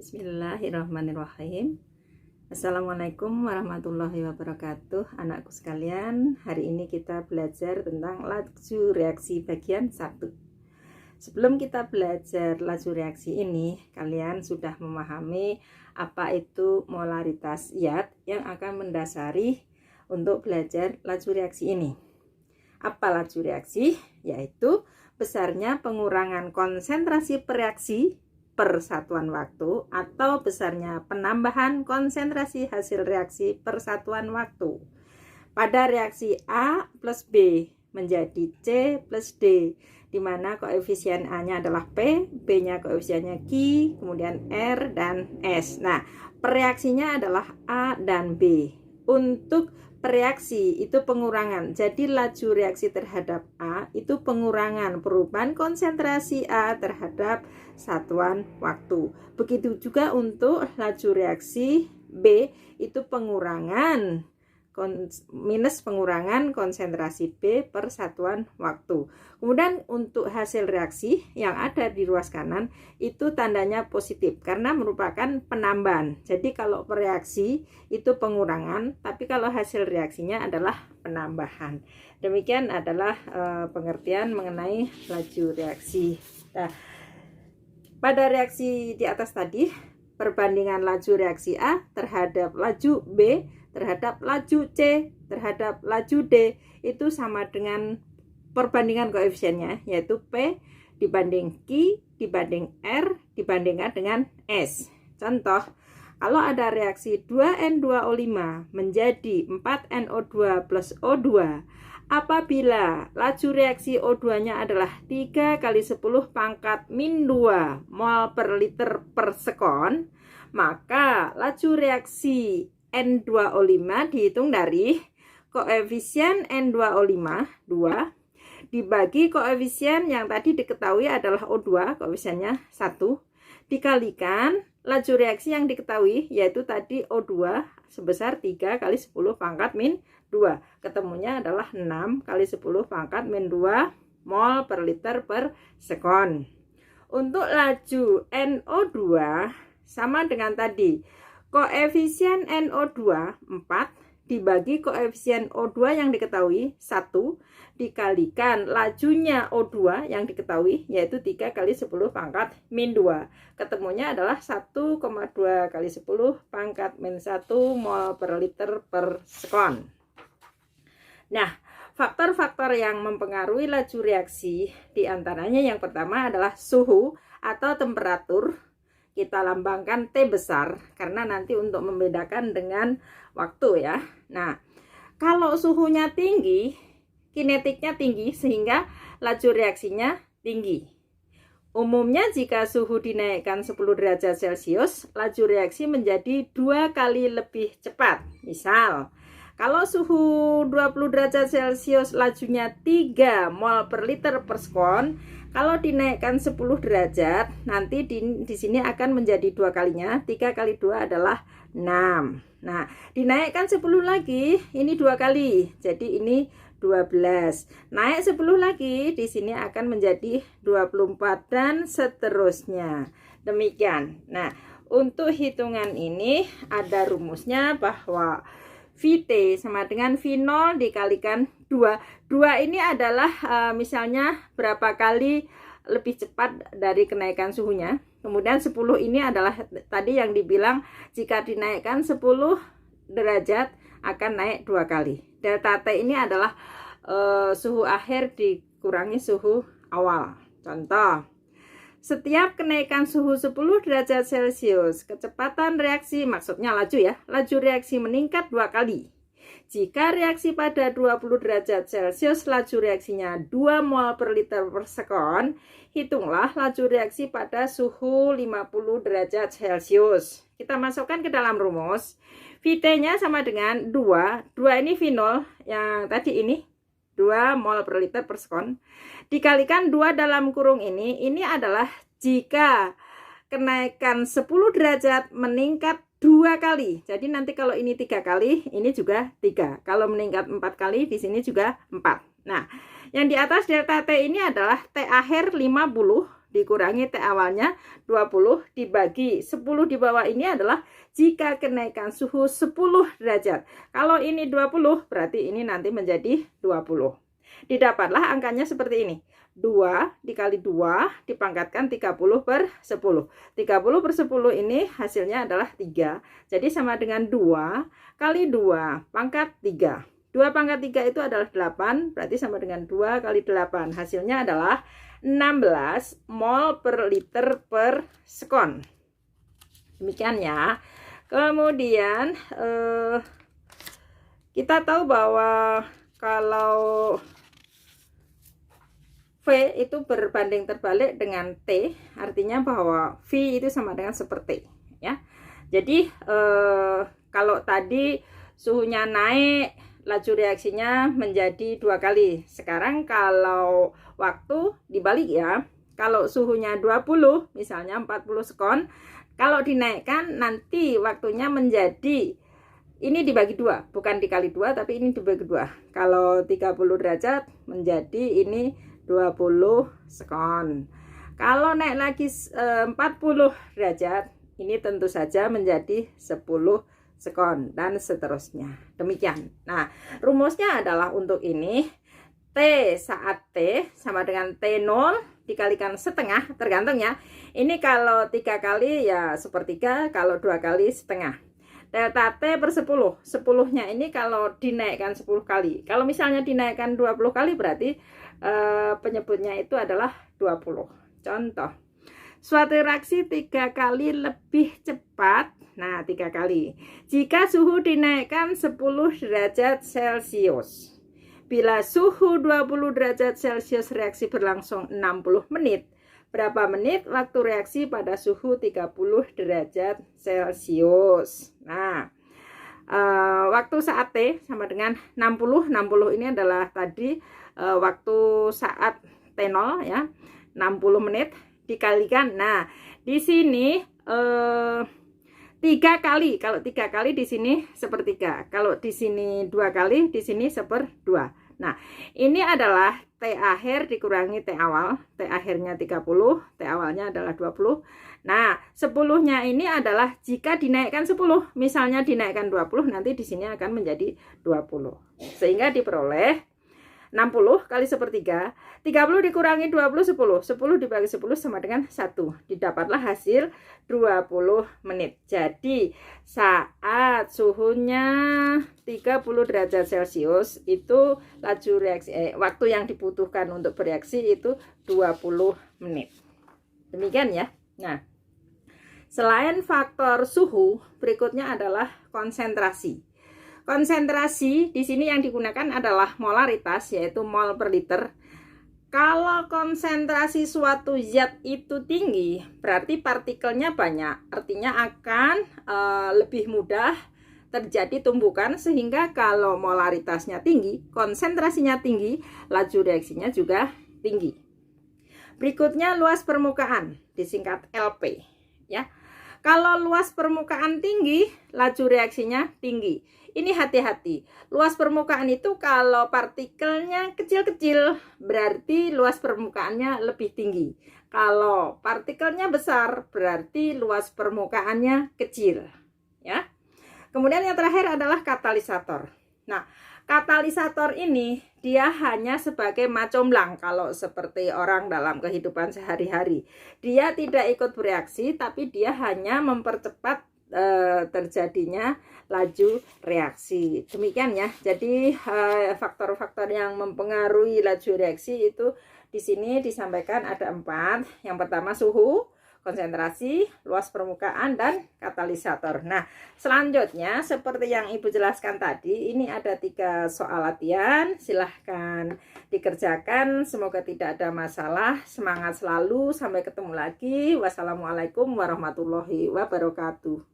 Bismillahirrahmanirrahim. Assalamualaikum warahmatullahi wabarakatuh. Anakku sekalian, hari ini kita belajar tentang laju reaksi bagian 1. Sebelum kita belajar laju reaksi ini, kalian sudah memahami apa itu molaritas zat yang akan mendasari untuk belajar laju reaksi ini. Apa laju reaksi? Yaitu besarnya pengurangan konsentrasi reaksi per satuan waktu atau besarnya penambahan konsentrasi hasil reaksi per satuan waktu. Pada reaksi A plus B menjadi C plus D, di mana koefisien A-nya adalah P, B-nya koefisiennya Q, kemudian R dan S. Nah, reaksinya adalah A dan B. Untuk reaksi itu pengurangan, jadi laju reaksi terhadap A itu pengurangan perubahan konsentrasi A terhadap satuan waktu. Begitu juga untuk laju reaksi B itu pengurangan minus pengurangan konsentrasi B per satuan waktu. Kemudian untuk hasil reaksi yang ada di ruas kanan itu tandanya positif karena merupakan penambahan. Jadi kalau reaksi itu pengurangan, tapi kalau hasil reaksinya adalah penambahan. Demikian adalah pengertian mengenai laju reaksi. Nah, pada reaksi di atas tadi, perbandingan laju reaksi A terhadap laju B terhadap laju C terhadap laju D itu sama dengan perbandingan koefisiennya, yaitu P dibanding Q dibanding R dibandingkan dengan S. Contoh, kalau ada reaksi 2N2O5 menjadi 4NO2 plus O2, apabila laju reaksi O2 nya adalah 3 kali 10 pangkat min 2 mol per liter per sekon, maka laju reaksi N2O5 dihitung dari koefisien N2O5 2 dibagi koefisien yang tadi diketahui adalah O2, koefisiennya 1, dikalikan laju reaksi yang diketahui yaitu tadi O2 sebesar 3 kali 10 pangkat min 2. Ketemunya adalah 6 kali 10 pangkat min 2 mol per liter per sekon. Untuk laju NO2 sama dengan tadi. Koefisien NO2 4 dibagi koefisien O2 yang diketahui 1 dikalikan lajunya O2 yang diketahui yaitu 3 kali 10 pangkat min 2. Ketemunya adalah 1,2 kali 10 pangkat min 1 mol per liter per sekon. Nah, faktor-faktor yang mempengaruhi laju reaksi diantaranya yang pertama adalah suhu atau temperatur. Kita lambangkan T besar karena nanti untuk membedakan dengan waktu ya. Nah, kalau suhunya tinggi, kinetiknya tinggi sehingga laju reaksinya tinggi. Umumnya jika suhu dinaikkan 10 derajat Celcius, laju reaksi menjadi 2 kali lebih cepat. Misal, kalau suhu 20 derajat Celcius lajunya 3 mol per liter per sekon, kalau dinaikkan 10 derajat, nanti di sini akan menjadi 2 kalinya. 3 kali 2 adalah 6. Nah, dinaikkan 10 lagi, ini 2 kali. Jadi ini 12. Naik 10 lagi, di sini akan menjadi 24 dan seterusnya. Demikian. Nah, untuk hitungan ini ada rumusnya bahwa Vt sama dengan V0 dikalikan 2. 2 ini adalah misalnya berapa kali lebih cepat dari kenaikan suhunya. Kemudian 10 ini adalah tadi yang dibilang jika dinaikkan 10 derajat akan naik 2 kali. Delta T ini adalah suhu akhir dikurangi suhu awal. Contoh, setiap kenaikan suhu 10 derajat Celcius, kecepatan reaksi, maksudnya laju ya, laju reaksi meningkat 2 kali. Jika reaksi pada 20 derajat Celcius, laju reaksinya 2 mol per liter per sekon, hitunglah laju reaksi pada suhu 50 derajat Celcius. Kita masukkan ke dalam rumus, Vt-nya sama dengan 2 ini V0, yang tadi ini 2 mol per liter per sekon dikalikan 2 dalam kurung ini adalah jika kenaikan 10 derajat meningkat 2 kali. Jadi nanti kalau ini 3 kali, ini juga 3. Kalau meningkat 4 kali, di sini juga 4. Nah, yang di atas delta T ini adalah T akhir 50 dikurangi T awalnya 20 dibagi 10 di bawah ini adalah jika kenaikan suhu 10 derajat. Kalau ini 20 berarti ini nanti menjadi 20. Didapatlah angkanya seperti ini. 2 dikali 2 dipangkatkan 30 per 10. 30 per 10 ini hasilnya adalah 3. Jadi sama dengan 2 kali 2 pangkat 3. 2 pangkat 3 itu adalah 8, berarti sama dengan 2 kali 8. Hasilnya adalah 16 mol per liter per sekon. Demikian ya. Kemudian kita tahu bahwa kalau V itu berbanding terbalik dengan T, artinya bahwa V itu sama dengan seperti ya. Jadi kalau tadi suhunya naik, laju reaksinya menjadi 2 kali. Sekarang kalau waktu dibalik ya, kalau suhunya 20 misalnya 40 sekon, kalau dinaikkan nanti waktunya menjadi ini dibagi 2, bukan dikali 2 tapi ini dibagi 2. Kalau 30 derajat menjadi ini 20 sekon. Kalau naik lagi 40 derajat, ini tentu saja menjadi 10 sekon dan seterusnya. Demikian. Nah, rumusnya adalah untuk ini T saat T sama dengan T0 dikalikan setengah, tergantung ya. Ini kalau 3 kali ya sepertiga, kalau 2 kali setengah. Delta T per 10. 10-nya ini kalau dinaikkan 10 kali. Kalau misalnya dinaikkan 20 kali berarti penyebutnya itu adalah 20. Contoh. Suatu reaksi 3 kali lebih cepat. Nah, 3 kali. Jika suhu dinaikkan 10 derajat Celcius. Bila suhu 20 derajat Celcius reaksi berlangsung 60 menit. Berapa menit waktu reaksi pada suhu 30 derajat Celcius. Nah, waktu saat T sama dengan 60. 60 ini adalah tadi waktu saat T0 ya. 60 menit dikalikan. Nah, di sini 3 kali. Kalau 3 kali di sini sepertiga. Kalau di sini 2 kali, di sini 1/2. Nah, ini adalah T akhir dikurangi T awal. T akhirnya 30, T awalnya adalah 20. Nah, 10-nya ini adalah jika dinaikkan 10. Misalnya dinaikkan 20, nanti di sini akan menjadi 20. Sehingga diperoleh 60 kali sepertiga, 30 dikurangi 20, 10. 10 dibagi 10 sama dengan 1. Didapatlah hasil 20 menit. Jadi saat suhunya 30 derajat Celcius itu laju reaksi waktu yang dibutuhkan untuk bereaksi itu 20 menit. Demikian ya. Nah, selain faktor suhu, berikutnya adalah konsentrasi. Konsentrasi di sini yang digunakan adalah molaritas, yaitu mol per liter. Kalau konsentrasi suatu zat itu tinggi, berarti partikelnya banyak. Artinya akan lebih mudah terjadi tumbukan, sehingga kalau molaritasnya tinggi, konsentrasinya tinggi, laju reaksinya juga tinggi. Berikutnya luas permukaan, disingkat LP. Ya, kalau luas permukaan tinggi, laju reaksinya tinggi. Ini hati-hati. Luas permukaan itu kalau partikelnya kecil-kecil, berarti luas permukaannya lebih tinggi. Kalau partikelnya besar, berarti luas permukaannya kecil. Ya. Kemudian yang terakhir adalah katalisator. Nah, katalisator ini dia hanya sebagai macomblang kalau seperti orang dalam kehidupan sehari-hari. Dia tidak ikut bereaksi, tapi dia hanya mempercepat terjadinya laju reaksi. Demikian ya. Jadi faktor-faktor yang mempengaruhi laju reaksi itu di sini disampaikan ada 4. Yang pertama suhu, konsentrasi, luas permukaan, dan katalisator. Nah, selanjutnya seperti yang Ibu jelaskan tadi, ini ada 3 soal latihan. Silahkan dikerjakan. Semoga tidak ada masalah. Semangat selalu. Sampai ketemu lagi. Wassalamualaikum warahmatullahi wabarakatuh.